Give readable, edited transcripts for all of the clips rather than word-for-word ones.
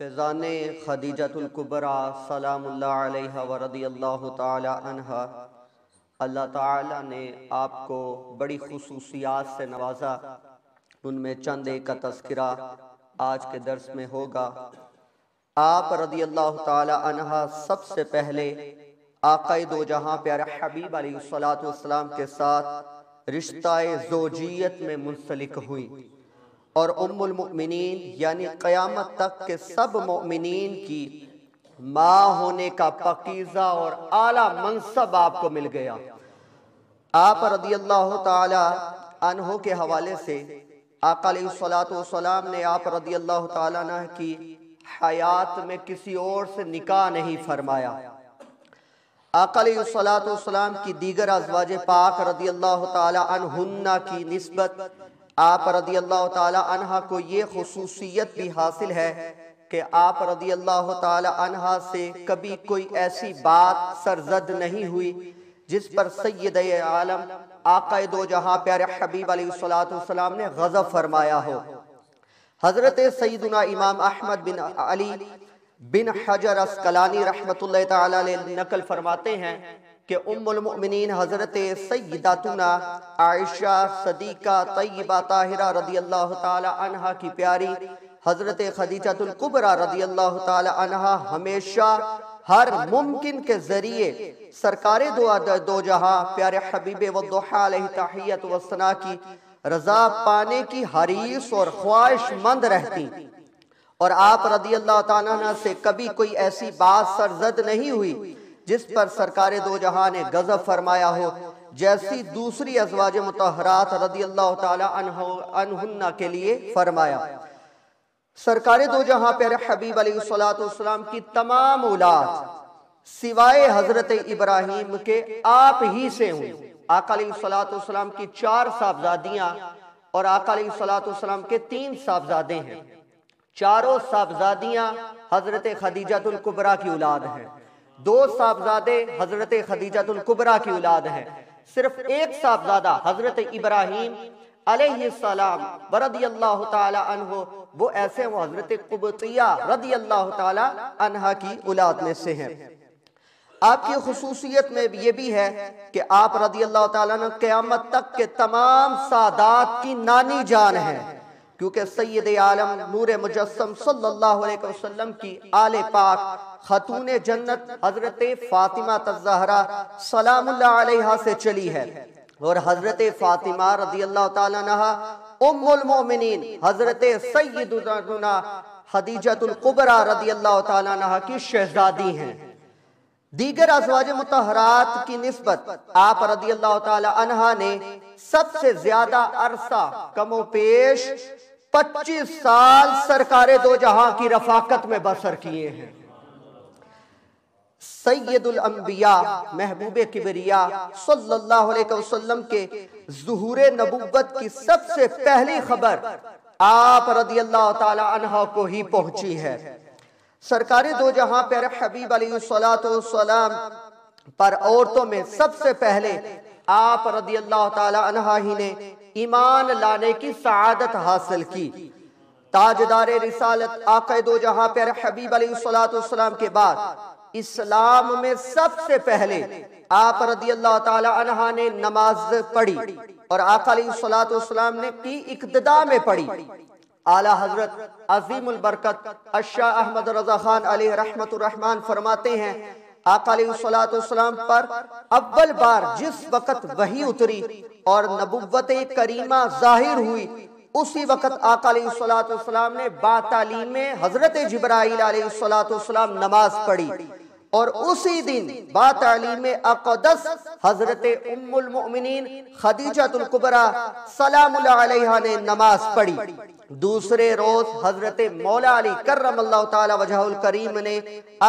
فیضان خدیجۃ الکبریٰ سلام اللہ علیہ ورضی اللہ تعالی عنہا، اللہ تعالیٰ نے آپ کو بڑی خصوصیات سے نوازا۔ ان میں چند ایک کا تذکرہ آج کے درس میں ہوگا۔ آپ رضی اللہ تعالی عنہ سب سے پہلے آقا دو جہاں پیارے حبیب علیہ السلام کے ساتھ رشتہ زوجیت میں منسلک ہوئی، اور ام المؤمنین یعنی قیامت تک کے سب مؤمنین کی ماں ہونے کا پاکیزہ اور اعلیٰ منصب آپ کو مل گیا۔ آپ رضی اللہ تعالی عنہ کے حوالے سے آقا علیہ السلام نے آپ رضی اللہ تعالی عنہ کی حیات میں کسی اور سے نکاح نہیں فرمایا۔ آقا علیہ السلام کی دیگر ازواج پاک رضی اللہ تعالی عنہن کی نسبت آپ رضی اللہ تعالی عنہ کو یہ خصوصیت بھی حاصل ہے کہ آپ رضی اللہ تعالی عنہ سے کبھی کوئی ایسی بات سرزد نہیں ہوئی جس پر سید عالم آقا دو جہاں پیارے حبیب علیہ السلام نے غضب فرمایا ہو۔ حضرت سیدنا امام احمد بن علی بن حجر اسقلانی رحمت اللہ تعالی علیہ نقل فرماتے ہیں کہ ام المؤمنین حضرت سیداتنا عائشہ صدیقہ طیبہ طاہرہ رضی اللہ تعالی عنہ کی پیاری حضرت خدیجۃ الکبریٰ رضی اللہ تعالی عنہ ہمیشہ ہر ممکن کے ذریعے سرکار دو جہاں پیارے حبیب والضحیٰ علیہ تحیت والثناء کی رضا پانے کی حریص اور خواہش مند رہتی، اور آپ رضی اللہ تعالیٰ عنہ سے کبھی کوئی ایسی بات سرزد نہیں ہوئی جس پر سرکار دو جہاں نے غضب فرمایا ہو، جیسی دوسری ازواج مطہرات رضی اللہ تعالی عنہن کے لیے فرمایا۔ سرکار دو جہاں پیارے حبیب علیہ السلام کی تمام اولاد سوائے حضرت ابراہیم کے آپ ہی سے ہوئی۔ آقا علیہ السلام کی 4 صاحبزادیاں اور آقا علیہ السلام کے 3 صاحبزادے ہیں۔ چاروں صاحبزادیاں حضرت خدیجۃ الکبریٰ کی اولاد ہیں، 2 صاحبزادے حضرت خدیجۃ الکبریٰ کی اولاد ہیں، صرف ایک صاحبزادہ حضرت ابراہیم علیہ السلام رضی اللہ تعالی عنہ وہ ایسے وہ حضرت قبطیہ رضی اللہ تعالی عنہ کی اولاد میں سے ہیں۔ آپ کی خصوصیت میں یہ بھی ہے کہ آپ رضی اللہ تعالی عنہ قیامت تک کے تمام سادات کی نانی جان ہیں، کیونکہ سید عالم نور مجسم صلی اللہ علیہ وسلم کی آل پاک خاتون جنت حضرت فاطمہ الزہرا سلام اللہ علیہا سے چلی ہے، اور حضرت فاطمہ رضی اللہ تعالیٰ عنہ ام المؤمنین حضرت سیدنا خدیجۃ الکبریٰ رضی اللہ تعالیٰ عنہ کی شہزادی ہیں۔ دیگر ازواج مطہرات کی نسبت آپ رضی اللہ تعالی عنہ نے سب سے زیادہ عرصہ کم و بیش 25 سال سرکار دو جہاں کی رفاقت میں بسر کیے ہیں۔ سید الانبیاء محبوب کبریاء صلی اللہ علیہ وسلم کے ظہور نبوت کی سب سے پہلی خبر آپ رضی اللہ تعالی عنہ کو ہی پہنچی ہے۔ سرکار دو جہاں پیارے حبیب علیہ السلام پر عورتوں میں سب سے پہلے آپ رضی اللہ تعالی عنہ ہی نے ایمان لانے کی سعادت حاصل کی۔ تاجدار رسالت آقا دو جہاں پیارے حبیب علیہ السلام کے بعد اسلام میں سب سے پہلے آپ رضی اللہ تعالی عنہ نے نماز پڑھی، اور آقا علیہ السلام نے کی اقتداء میں پڑھی۔ اعلیٰ حضرت عظیم البرکت الشاہ احمد رضا خان علیہ رحمت الرحمن فرماتے ہیں، آقا علیہ السلام پر اول بار جس وقت وحی اتری اور نبوت کریمہ ظاہر ہوئی، اسی وقت آقا علیہ السلام نے با تعلیم حضرت جبرائیل علیہ السلام نماز پڑھی، اور اسی دن با تعلیم اقدس حضرت ام المؤمنین خدیجۃ الکبریٰ سلام اللہ علیہا نے نماز پڑھی۔ دوسرے روز حضرت مولا علی کرم اللہ تعالی وجہہ الکریم نے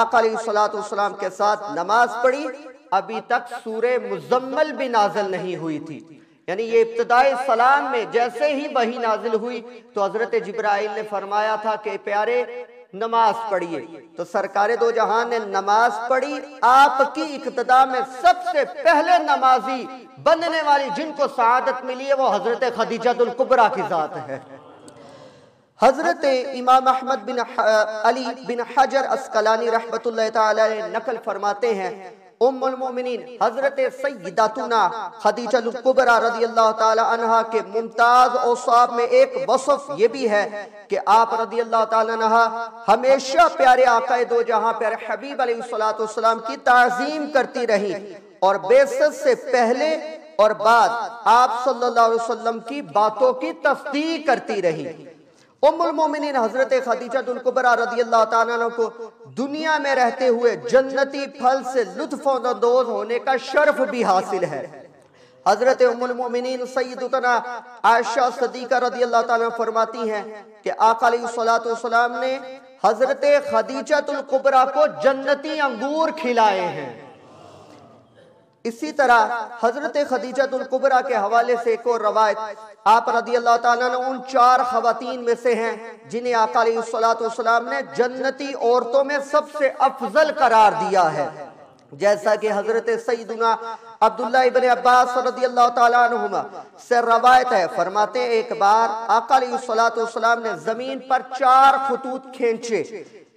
آقا علیہ السلام کے ساتھ نماز پڑھی۔ ابھی تک سورہ مزمل بھی نازل نہیں ہوئی تھی، یعنی یہ ابتدائی سلام میں جیسے ہی وحی نازل ہوئی تو حضرت جبرائیل نے فرمایا تھا کہ پیارے نماز پڑھیے، تو سرکار دو جہاں نے نماز پڑھی۔ آپ کی اقتداء میں سب سے پہلے نمازی بننے والی جن کو سعادت ملی ہے وہ حضرت خدیجۃ الکبریٰ کی ذات ہے۔ حضرت امام احمد بن علی بن حجر عسقلانی رحمۃ اللہ تعالی علیہ نقل فرماتے ہیں ام المومنین حضرت سیداتنا خدیجہ الکبریٰ رضی اللہ تعالی عنہ کے ممتاز اوصاف میں ایک وصف یہ بھی ہے کہ آپ رضی اللہ تعالی عنہ ہمیشہ پیارے آقا دو جہاں پیارے حبیب علیہ السلام کی تعظیم کرتی رہی اور بعثت سے پہلے اور بعد آپ صلی اللہ علیہ وسلم کی باتوں کی تصدیق کرتی رہی۔ ام المومنین حضرت خدیجہ الکبریٰ رضی اللہ تعالیٰ عنہ کو دنیا میں رہتے ہوئے جنتی پھل سے لطف اندوز ہونے کا شرف بھی حاصل ہے۔ حضرت ام المومنین سیدتنا عائشہ صدیقہ رضی اللہ تعالیٰ عنہ فرماتی ہیں کہ آقا علیہ السلام نے حضرت خدیجہ الکبریٰ کو جنتی انگور کھلائے ہیں۔ اسی طرح حضرت خدیجہ الکبریٰ کے حوالے سے ایک اور روایت، آپ رضی اللہ تعالیٰ نے ان 4 خواتین میں سے ہیں جنہیں آقا علیہ السلام نے جنتی عورتوں میں سب سے افضل قرار دیا ہے، جیسا کہ حضرت سیدنا عبداللہ ابن عباس رضی اللہ تعالیٰ عنہما سے روایت ہے، فرماتے ہیں ایک بار آقا علیہ السلام نے زمین پر 4 خطوط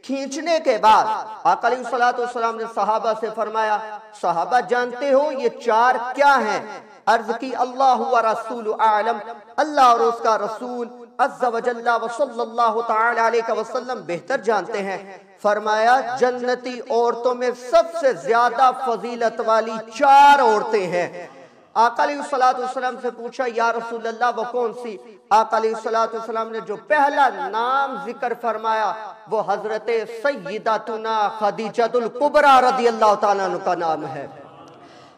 کھینچنے کے بعد آقا علیہ السلام نے صحابہ سے فرمایا صحابہ جانتے ہو یہ 4 کیا ہیں؟ عرض کی اللہ و رسول اعلم، اللہ اور اس کا رسول عز و جل و صلی اللہ تعالی علیہ وسلم بہتر جانتے ہیں۔ فرمایا جنتی عورتوں میں سب سے زیادہ فضیلت والی 4 عورتیں ہیں۔ آقا علیہ السلام سے پوچھا یا رسول اللہ وہ کون سی؟ آقا علیہ السلام نے جو پہلا نام ذکر فرمایا وہ حضرت سیداتنا خدیجہ الکبریٰ رضی اللہ تعالیٰ عنہ کا نام ہے۔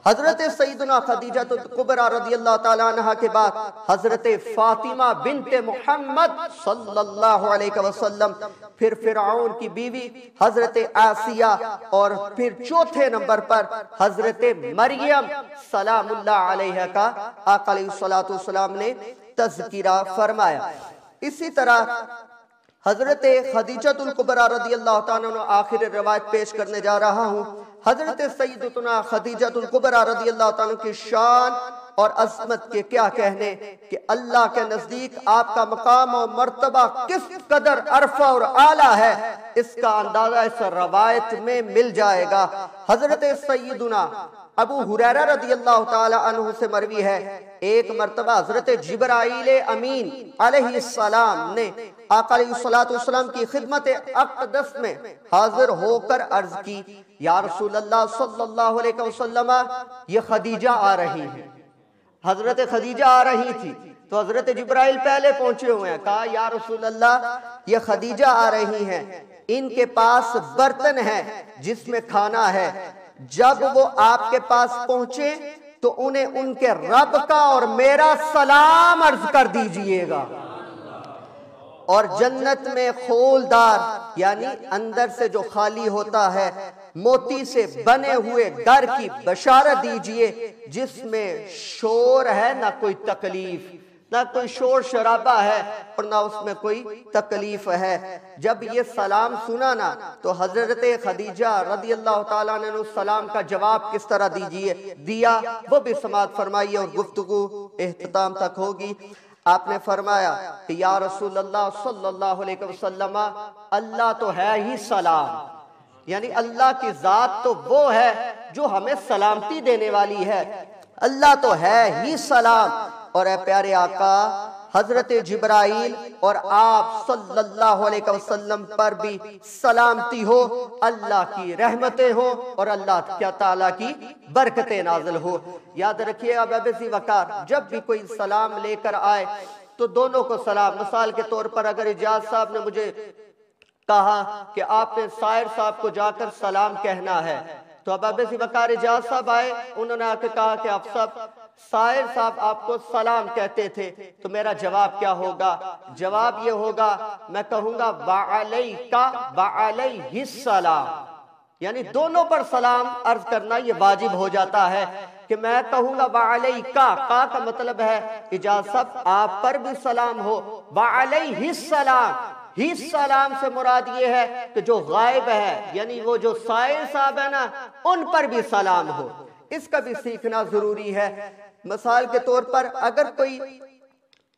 حضرت سیدنا خدیجہ الکبریٰ رضی اللہ تعالیٰ عنہ کے بعد حضرت فاطمہ بنت محمد صلی اللہ علیہ وسلم، پھر فرعون کی بیوی حضرت آسیہ، اور پھر چوتھے نمبر پر حضرت مریم سلام اللہ علیہ کا آقا علیہ السلام نے تذکرہ فرمایا۔ اسی طرح حضرت خدیجہ الکبریٰ رضی اللہ تعالیٰ عنہ آخر روایت پیش کرنے جا رہا ہوں۔ حضرت سیدتنا خدیجہ الکبریٰ رضی اللہ تعالیٰ عنہ کی شان اور عظمت کے کیا کہنے کہ اللہ کے نزدیک آپ کا مقام و مرتبہ کس قدر عرفہ اور اعلیٰ ہے اس کا اندازہ اس روایت میں مل جائے گا۔ حضرت سیدنا ابو ہریرہ رضی اللہ تعالی عنہ سے مروی ہے ایک مرتبہ حضرت جبرائیل امین علیہ السلام نے آقا علیہ السلام کی خدمت اقدس میں حاضر ہو کر عرض کی یا رسول اللہ صلی اللہ علیہ وسلم یہ خدیجہ آ رہی ہے۔ حضرت خدیجہ آ رہی تھی تو حضرت جبرائیل پہلے پہنچے ہوئے ہیں، کہا یا رسول اللہ یہ خدیجہ آ رہی ہیں، ان کے پاس برتن ہے جس میں کھانا ہے، جب وہ آپ کے پاس پہنچے تو انہیں ان کے رب کا اور میرا سلام عرض کر دیجئے گا، اور جنت میں خولدار یعنی اندر سے جو خالی ہوتا ہے موتی سے بنے ہوئے گھر کی بشارت دیجئے جس میں شور ہے نہ کوئی تکلیف، نہ کوئی شور شرابہ ہے اور نہ اس میں کوئی تکلیف ہے۔ جب یہ سلام سنا نا تو حضرت خدیجہ رضی اللہ تعالیٰ نے سلام کا جواب کس طرح دیا وہ بھی سماعت فرمائیے اور گفتگو اختتام تک ہوگی۔ آپ نے فرمایا کہ یا رسول اللہ صلی اللہ علیہ وسلم اللہ تو ہے ہی سلام، یعنی اللہ کی ذات تو وہ ہے جو ہمیں سلامتی دینے والی ہے، اللہ تو ہے ہی سلام، اور اے پیارے آقا حضرت جبرائیل اور آپ صلی اللہ علیہ وسلم پر بھی سلامتی ہو، اللہ کی رحمتیں ہو اور اللہ تعالیٰ کی برکتیں نازل ہو۔ یاد رکھیے اب ابیسی وقار جب بھی کوئی سلام لے کر آئے تو دونوں کو سلام، مثال کے طور پر اگر اجاز صاحب نے مجھے کہا کہ آپ نے سائر صاحب کو جا کر سلام کہنا ہے تو اب ابیسی وقار اجاز صاحب آئے، انہوں نے آ کے کہا کہ آپ صاحب سائر صاحب آپ کو سلام کہتے تھے تو میرا جواب کیا ہوگا؟ جواب یہ ہوگا میں کہوں گا وعلیکا وعلیہ السلام، یعنی دونوں پر سلام عرض کرنا یہ واجب ہو جاتا ہے کہ میں کہوں گا وعلیکا، کا مطلب ہے اجاز صاحب آپ پر بھی سلام ہو، وعلیہ السلام، ہی سلام سے مراد یہ ہے کہ جو غائب ہے یعنی وہ جو سائر صاحب ہے نا ان پر بھی سلام ہو، اس کا بھی سیکھنا ضروری ہے۔ مثال کے طور پر اگر کوئی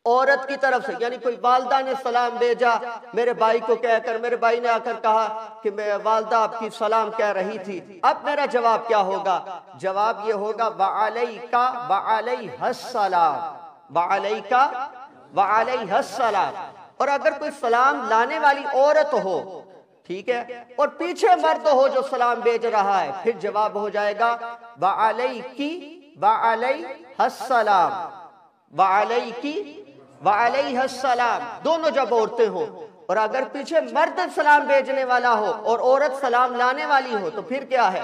عورت کی طرف سے، یعنی کوئی والدہ نے سلام بھیجا میرے بھائی کو کہہ کر، میرے بھائی نے آ کر کہا کہ میں والدہ آپ کی سلام کہہ رہی تھی، اب میرا جواب کیا ہوگا؟ جواب یہ ہوگا وعلیکا وعلیہا السلام، وعلیکا وعلیہا السلام۔ اور اگر کوئی سلام لانے والی عورت ہو، ٹھیک ہے، اور پیچھے مرد ہو جو سلام بھیج رہا ہے، پھر جواب ہو جائے گا وعلیکی وعلیہا السلام، وعلیکی وعلیہ السلام۔ دونوں جب عورتیں ہوں، اور اگر پیچھے مرد سلام بھیجنے والا ہو اور عورت سلام لانے والی ہو تو پھر کیا ہے؟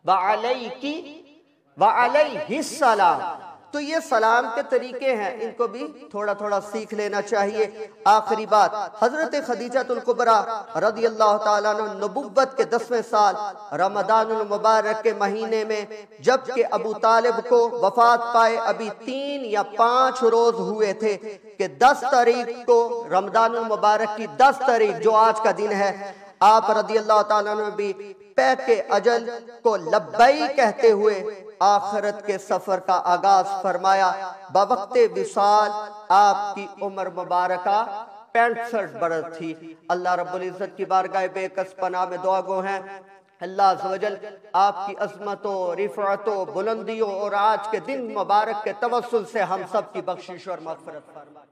وعلیکی وعلیہ السلام۔ تو یہ سلام کے طریقے ہیں، ان کو بھی تھوڑا تھوڑا سیکھ لینا چاہیے۔ آخری بات، حضرت خدیجہ الکبریٰ رضی اللہ تعالیٰ عنہ نبوت کے 10ویں سال رمضان المبارک کے مہینے میں، جبکہ ابو طالب کو وفات پائے ابھی 3 یا 5 روز ہوئے تھے کہ 10 تاریخ کو، رمضان المبارک کی 10 تاریخ جو آج کا دن ہے، آپ رضی اللہ تعالیٰ عنہ بھی پیک اجل کو لبئی کہتے ہوئے آخرت کے سفر کا آغاز فرمایا۔ بوقت وصال آپ کی عمر مبارکہ 65 برس تھی۔ اللہ رب العزت کی بارگاہ بے کس پناہ میں دعا گو ہیں، اللہ عز و جل آپ کی عظمتوں، رفعتوں، بلندیوں اور آج کے دن مبارک کے توسل سے ہم سب کی بخشش اور مغفرت فرمائے۔